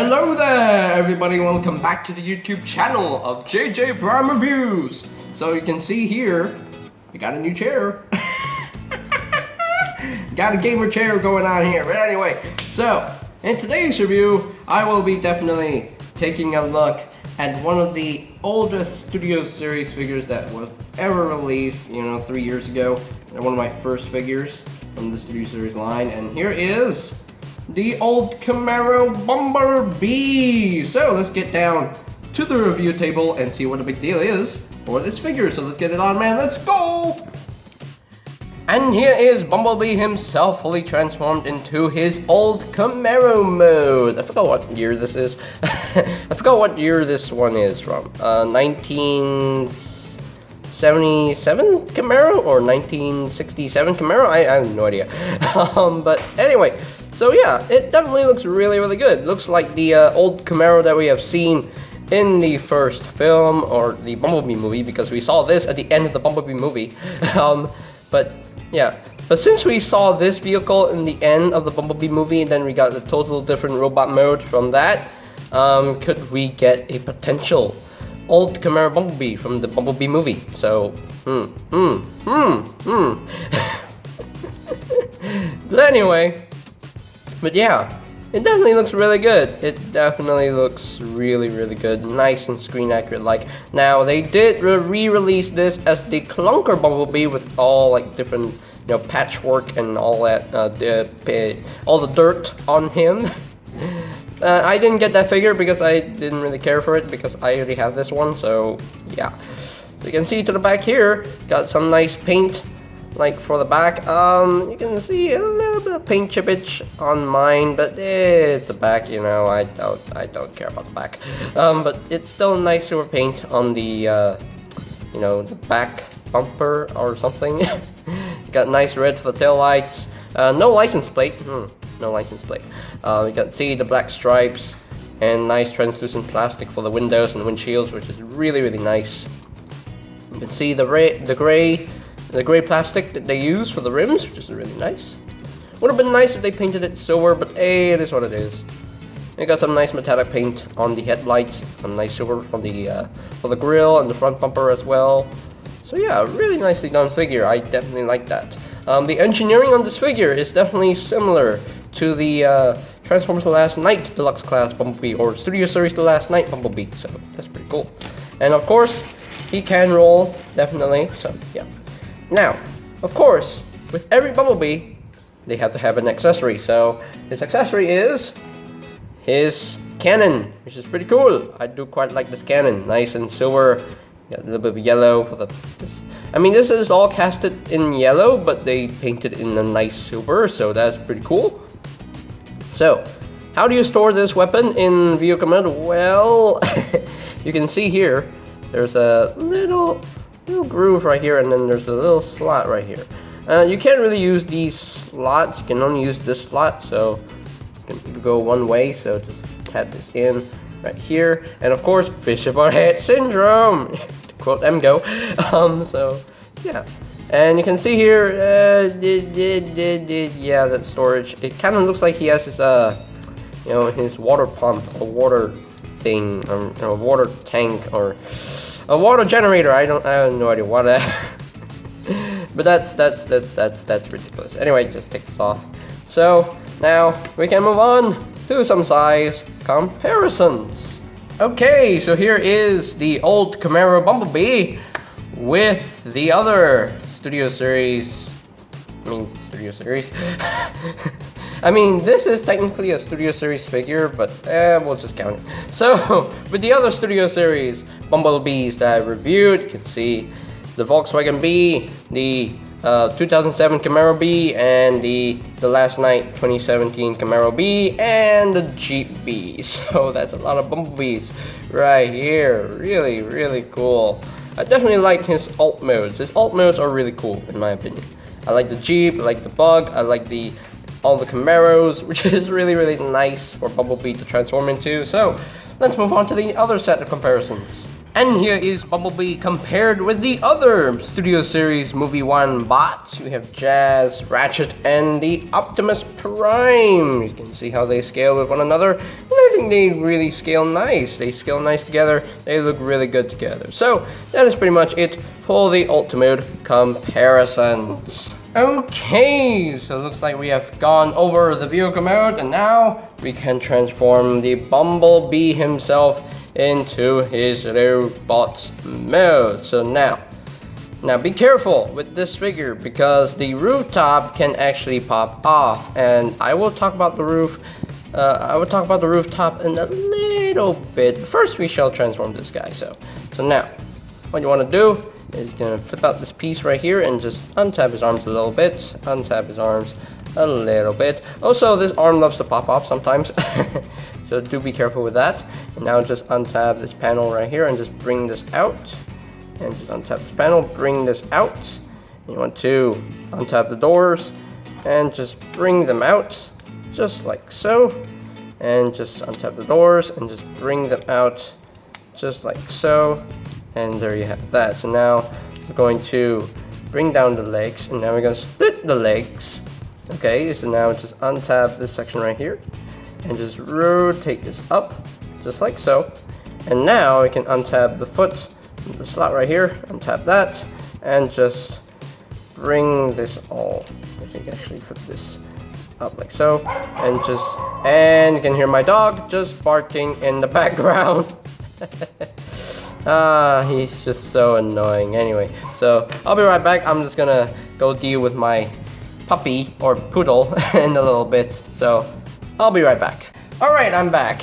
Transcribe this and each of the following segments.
Hello there everybody, welcome back to the YouTube channel of JJ Prime Reviews. So you can see here, we got a new chair. Got a gamer chair going on here, but anyway. So, in today's review, I will be definitely taking a look at one of the oldest Studio Series figures that was ever released, 3 years ago. One of my first figures from the Studio Series line, and here is the old Camaro Bumblebee. So let's get down to the review table and see what the big deal is for this figure. So let's get it on, man. Let's go! And here is Bumblebee himself, fully transformed into his old Camaro mode. I forgot what year this is. I forgot what year this one is from. 1977 Camaro or 1967 Camaro? I have no idea. But anyway. So yeah, it definitely looks really good. Looks like the old Camaro that we have seen in the first film, or the Bumblebee movie, because we saw this at the end of the Bumblebee movie. But yeah, but since we saw this vehicle in the end of the Bumblebee movie, and then we got a total different robot mode from that, could we get a potential old Camaro Bumblebee from the Bumblebee movie? So, But anyway. But yeah, it definitely looks really good. It definitely looks really good. Nice and screen accurate like. Now, they did re-release this as the Clunker Bumblebee with all like different, patchwork and all that, all the dirt on him. I didn't get that figure because I didn't really care for it because I already have this one, so yeah. So you can see to the back here, got some nice paint. Like for the back, you can see a little bit of paint chippage on mine, but it's the back, I don't care about the back. But it's still nice silver paint on the, the back bumper or something. Got nice red for the tail lights. No license plate. No license plate. You can see the black stripes and nice translucent plastic for the windows and windshields, which is really nice. You can see the gray plastic that they use for the rims, which is really nice. Would have been nice if they painted it silver, but hey, it is what it is. It got some nice metallic paint on the headlights, some nice silver on the for the grille and the front bumper as well. So yeah, really nicely done figure. I definitely like that. The engineering on this figure is definitely similar to the Transformers The Last Night Deluxe Class Bumblebee, or Studio Series The Last Night Bumblebee. So that's pretty cool. And of course, he can roll, definitely. So yeah. Now, of course, with every Bumblebee, they have to have an accessory. So, his accessory is his cannon, which is pretty cool. I do quite like this cannon. Nice and silver. Got a little bit of yellow for the... this is all casted in yellow, but they painted in a nice silver, so that's pretty cool. So, how do you store this weapon in vehicle mode? Well, you can see here, there's a little groove right here, and then there's a little slot right here. You can't really use these slots. You can only use this slot, so you can go one way. So just tap this in right here, and of course, fish above head syndrome, to quote MGO. So yeah, and you can see here, yeah, that storage. It kind of looks like he has his his water pump, a water thing, or a water tank, or a water generator. I have no idea what that. But that's ridiculous. Anyway, just take this off. So now we can move on to some size comparisons. Okay, so here is the old Camaro Bumblebee with the other Studio Series. This is technically a Studio Series figure, but we'll just count it. So, with the other Studio Series Bumblebees that I reviewed, you can see the Volkswagen Bee, the 2007 Camaro Bee, and the Last Night 2017 Camaro Bee, and the Jeep Bee. So that's a lot of Bumblebees right here. Really cool. I definitely like his alt modes. His alt modes are really cool, in my opinion. I like the Jeep, I like the Bug, I like all the Camaros, which is really nice for Bumblebee to transform into. So let's move on to the other set of comparisons. And here is Bumblebee compared with the other Studio Series Movie 1 bots. We have Jazz, Ratchet, and the Optimus Prime. You can see how they scale with one another. And I think they really scale nice. They scale nice together. They look really good together. So that is pretty much it for the Ultimate comparisons. Okay, so it looks like we have gone over the vehicle mode, and now we can transform the Bumblebee himself into his robots mode. So now be careful with this figure because the rooftop can actually pop off, and I will talk about the roof. I will talk about the rooftop in a little bit. First, we shall transform this guy. So now, what you want to do is gonna flip out this piece right here and just untap his arms a little bit. Untap his arms a little bit. Also, this arm loves to pop off sometimes. So do be careful with that. And now just untap this panel right here and just bring this out. And just untap this panel, bring this out. And you want to untap the doors and just bring them out, just like so. And just untap the doors and just bring them out, just like so. And there you have that. So now we're going to bring down the legs, and now we're going to split the legs. Okay, so now just untap this section right here and just rotate this up just like so. And now we can untap the foot, the slot right here, untap that, and just bring this all, I think actually put this up like so, and you can hear my dog just barking in the background. He's just so annoying. Anyway, so I'll be right back. I'm just gonna go deal with my puppy or poodle in a little bit. So I'll be right back. All right, I'm back.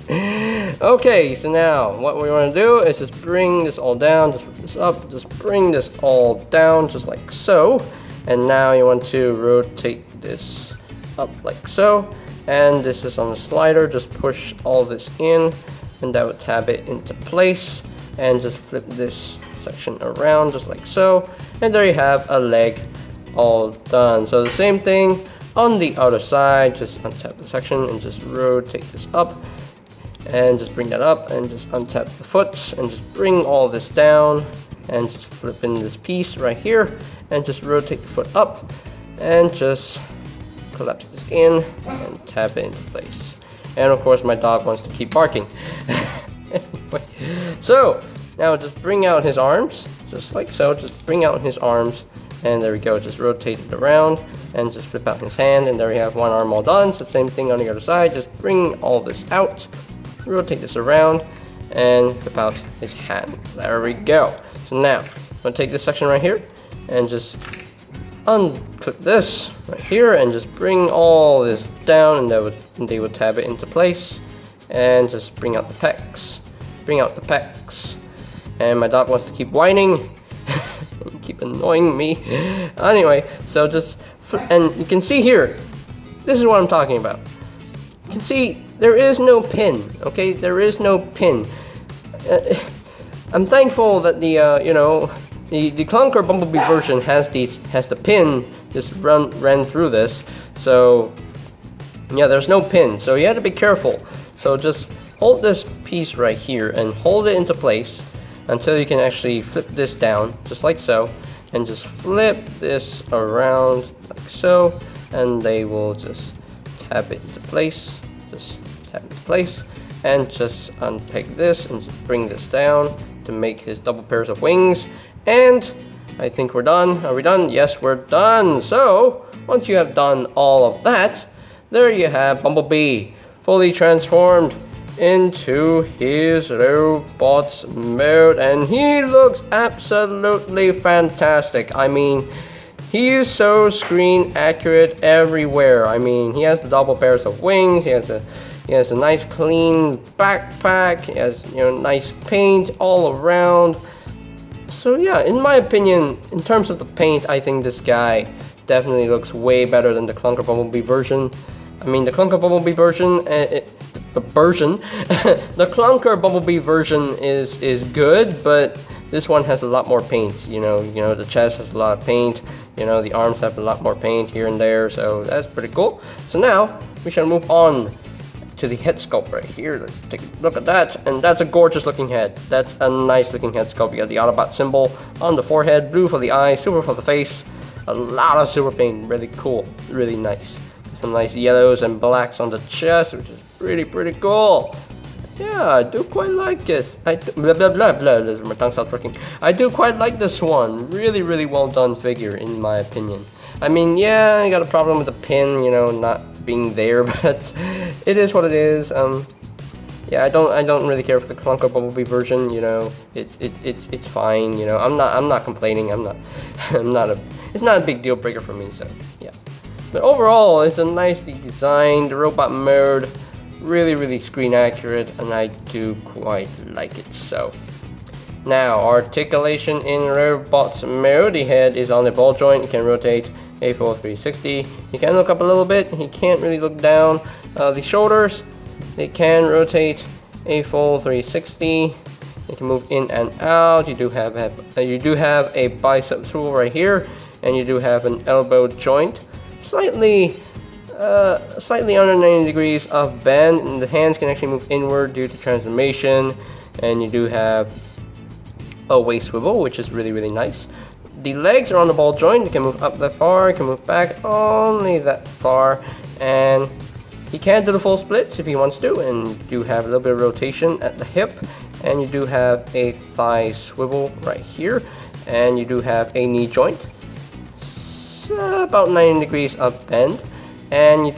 Okay, so now what we want to do is just bring this all down, just flip this up, just bring this all down, just like so. And now you want to rotate this up like so. And this is on the slider, just push all this in, and that would tab it into place. And just flip this section around, just like so. And there you have a leg all done. So the same thing on the other side, just untap the section and just rotate this up. And just bring that up and just untap the foot and just bring all this down and just flip in this piece right here and just rotate the foot up and just collapse this in and tap it into place. And of course my dog wants to keep barking. Anyway, so now just bring out his arms just like so, just bring out his arms, and there we go, just rotate it around and just flip out his hand, and there we have one arm all done. So same thing on the other side, just bring all this out, rotate this around and flip out his hand. There we go. So now I'm gonna take this section right here and just unclip this right here and just bring all this down, and they would tab it into place. And just bring out the pecs, bring out the pecs. And my dog wants to keep whining and keep annoying me. Anyway, so just and you can see here, this is what I'm talking about. You can see there is no pin, okay? There is no pin. I'm thankful that the the Clunker Bumblebee version has the pin just ran through this. So yeah, there's no pin, so you have to be careful. So just hold this piece right here and hold it into place until you can actually flip this down, just like so, and just flip this around like so, and they will just tap it into place. Just tap it into place, and just unpick this and just bring this down to make his double pairs of wings. And I think we're done. Are we done? Yes, we're done. So once you have done all of that, there you have Bumblebee fully transformed into his robots mode, and he looks absolutely fantastic. I mean, he is so screen accurate everywhere. I mean, he has the double pairs of wings, he has a nice clean backpack, he has nice paint all around. So yeah, in my opinion, in terms of the paint, I think this guy definitely looks way better than the Clunker Bumblebee version. I mean, the Clunker Bumblebee version, the Clunker Bumblebee version is good, but this one has a lot more paint. The chest has a lot of paint. The arms have a lot more paint here and there, so that's pretty cool. So now we shall move on to the head sculpt right here. Let's take a look at that, and that's a gorgeous looking head. That's a nice looking head sculpt. You got the Autobot symbol on the forehead, blue for the eyes, silver for the face. A lot of silver paint, really cool, really nice. Some nice yellows and blacks on the chest, which is pretty cool. Yeah, I do quite like this. Blah blah blah blah. My tongue stopped working. I do quite like this one. Really well done figure, in my opinion. I mean, yeah, I got a problem with the pin, you know, not being there, but it is what it is. Yeah, I don't really care for the Clunker Bumblebee version. You know, it's fine. You know, I'm not complaining. It's not a big deal breaker for me. So yeah, but overall, it's a nicely designed robot mode. Really screen accurate, and I do quite like it. So now articulation in robots mode. The head is on the ball joint. You can rotate a full 360. You can look up a little bit. You can't really look down. The shoulders, they can rotate a full 360. You can move in and out. You do have a bicep tool right here, and you do have an elbow joint, slightly under 90 degrees of bend, and the hands can actually move inward due to transformation. And you do have a waist swivel, which is really nice. The legs are on the ball joint. You can move up that far, you can move back only that far, and he can do the full splits if he wants to. And you do have a little bit of rotation at the hip, and you do have a thigh swivel right here, and you do have a knee joint, about 90 degrees of bend. And you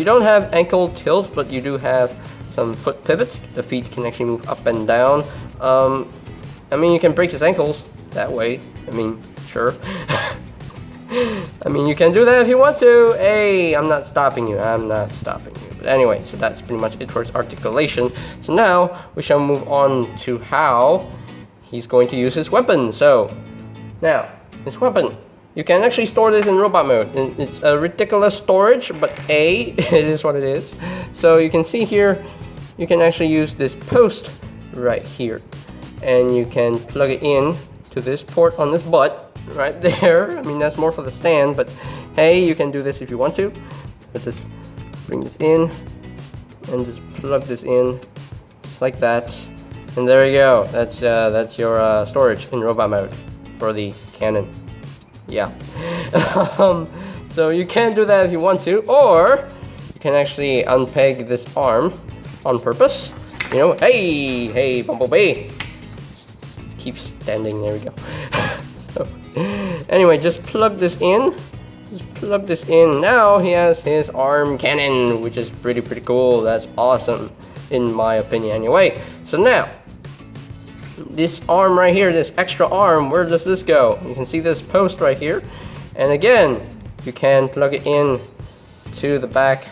don't have ankle tilt, but you do have some foot pivots. The feet can actually move up and down. I mean, you can break his ankles that way. I mean, sure. I mean, you can do that if you want to. Hey, I'm not stopping you. But anyway, so that's pretty much it for his articulation. So now we shall move on to how he's going to use his weapon. So now, his weapon. You can actually store this in robot mode. It's a ridiculous storage, but it is what it is. So you can see here, you can actually use this post right here, and you can plug it in to this port on this butt right there. I mean, that's more for the stand, but hey, you can do this if you want to. But just bring this in and just plug this in just like that, and there you go. That's your storage in robot mode for the cannon. Yeah. So you can do that if you want to, or you can actually unpeg this arm on purpose. You know, hey, Bumblebee. Keep standing, there we go. So, anyway, just plug this in. Now he has his arm cannon, which is pretty cool. That's awesome, in my opinion anyway. So now, this arm right here, this extra arm, where does this go? You can see this post right here, and again, you can plug it in to the back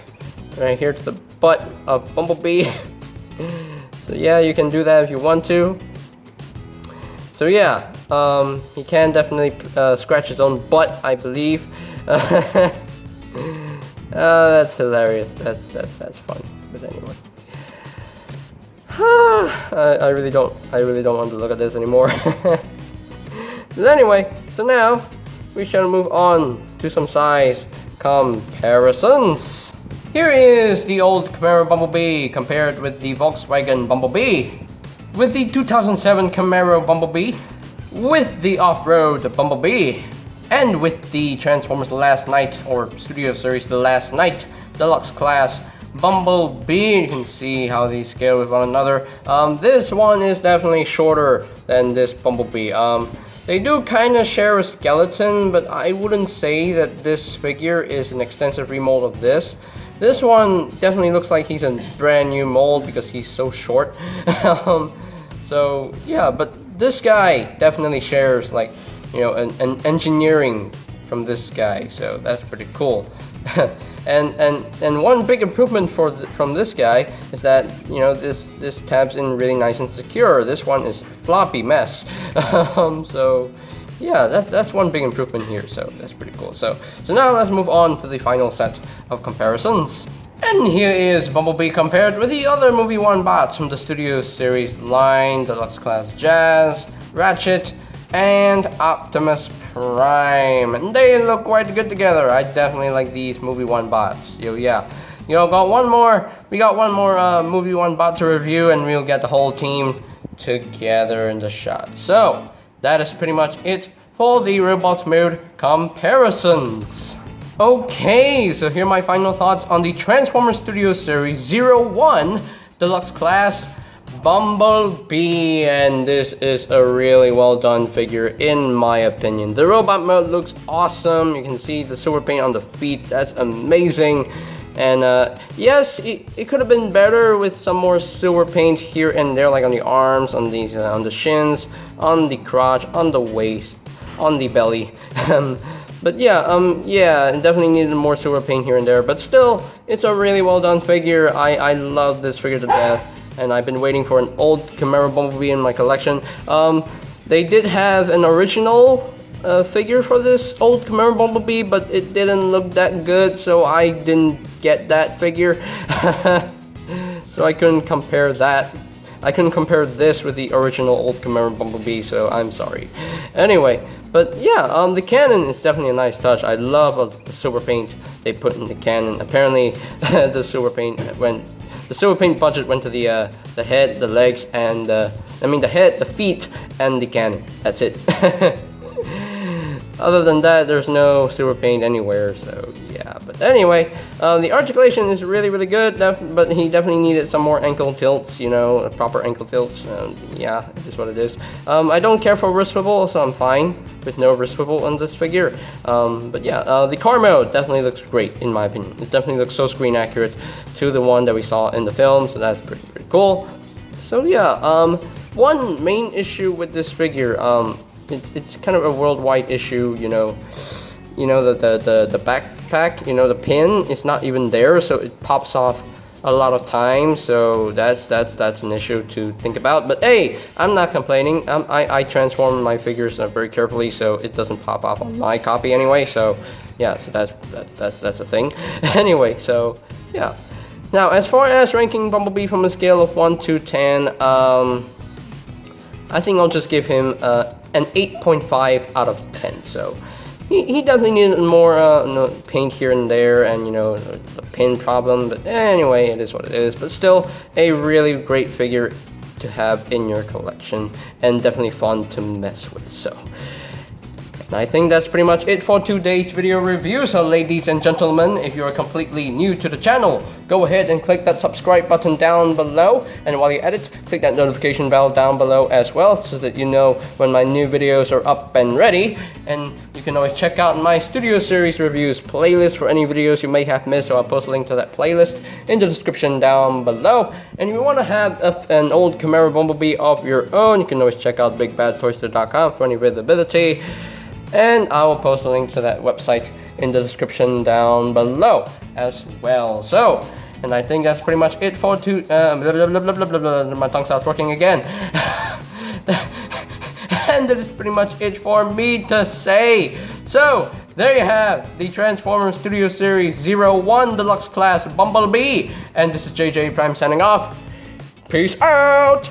right here, to the butt of Bumblebee. So yeah, you can do that if you want to. So yeah, he can definitely scratch his own butt, I believe. That's hilarious. That's fun. But anyway. I really don't want to look at this anymore. But anyway, so now we shall move on to some size comparisons. Here is the old Camaro Bumblebee compared with the Volkswagen Bumblebee, with the 2007 Camaro Bumblebee, with the off-road Bumblebee, and with the Transformers Last Night, or Studio Series The Last Night Deluxe Class Bumblebee. You can see how these scale with one another. This one is definitely shorter than this Bumblebee. They do kind of share a skeleton, but I wouldn't say that this figure is an extensive remold of this. This one definitely looks like he's a brand new mold because he's so short. So yeah, but this guy definitely shares, like, you know, an engineering from this guy, so that's pretty cool. and one big improvement from this guy is that, you know, this tabs in really nice and secure. This one is floppy mess. So yeah, that's one big improvement here, so that's pretty cool. So now let's move on to the final set of comparisons. And here is Bumblebee compared with the other Movie 1 bots from the Studio Series line, Deluxe Class Jazz, Ratchet, and Optimus Prime. And they look quite good together. I definitely like these Movie 1 bots. Yeah. We got one more movie one bot to review, and we'll get the whole team together in the shot. So that is pretty much it for the robot mode comparisons. Okay, so here are my final thoughts on the Transformers Studio Series 01 Deluxe Class Bumblebee, and this is a really well done figure in my opinion. The robot mode looks awesome. You can see the silver paint on the feet, that's amazing. And yes, it could have been better with some more silver paint here and there, like on the arms, on the shins, on the crotch, on the waist, on the belly. But yeah, it definitely needed more silver paint here and there, but still, it's a really well done figure. I love this figure to death, and I've been waiting for an old Chimera Bumblebee in my collection. They did have an original figure for this old Chimera Bumblebee, but it didn't look that good, so I didn't get that figure. So I couldn't compare that. I couldn't compare this with the original old Chimera Bumblebee, so I'm sorry. Anyway, but yeah, the cannon is definitely a nice touch. I love the silver paint they put in the cannon. Apparently, the silver paint budget went to the head, the legs, and the head, the feet, and the cannon. That's it. Other than that, there's no silver paint anywhere, so yeah. But anyway, the articulation is really, really good, but he definitely needed some more ankle tilts, you know, proper ankle tilts. Yeah, it is what it is. I don't care for wrist swivel, so I'm fine with no wrist swivel on this figure. But yeah, the car mode definitely looks great, in my opinion. It definitely looks so screen accurate to the one that we saw in the film, so that's pretty cool. So yeah, one main issue with this figure, it's kind of a worldwide issue, you know, the backpack, you know, the pin is not even there, so it pops off a lot of times, so that's an issue to think about. But hey, I'm not complaining. I transform my figures very carefully, so it doesn't pop off on my copy anyway, so yeah, so that's a thing. Anyway, so yeah. Now, as far as ranking Bumblebee from a scale of 1 to 10, I think I'll just give him an 8.5 out of 10. So he definitely needed more paint here and there, and you know, the pin problem. But anyway, it is what it is. But still, a really great figure to have in your collection, and definitely fun to mess with. So I think that's pretty much it for today's video review. So ladies and gentlemen, if you're completely new to the channel, go ahead and click that subscribe button down below, and while you're at it, click that notification bell down below as well, so that you know when my new videos are up and ready. And you can always check out my Studio Series reviews playlist for any videos you may have missed, so I'll post a link to that playlist in the description down below. And if you want to have an old Chimera Bumblebee of your own, you can always check out bigbadtoyster.com for any availability. And I will post a link to that website in the description down below as well. So, and I think that's pretty much it for my tongue stopped working again. And that is pretty much it for me to say. So, there you have the Transformers Studio Series 01 Deluxe Class Bumblebee. And this is JJ Prime signing off. Peace out!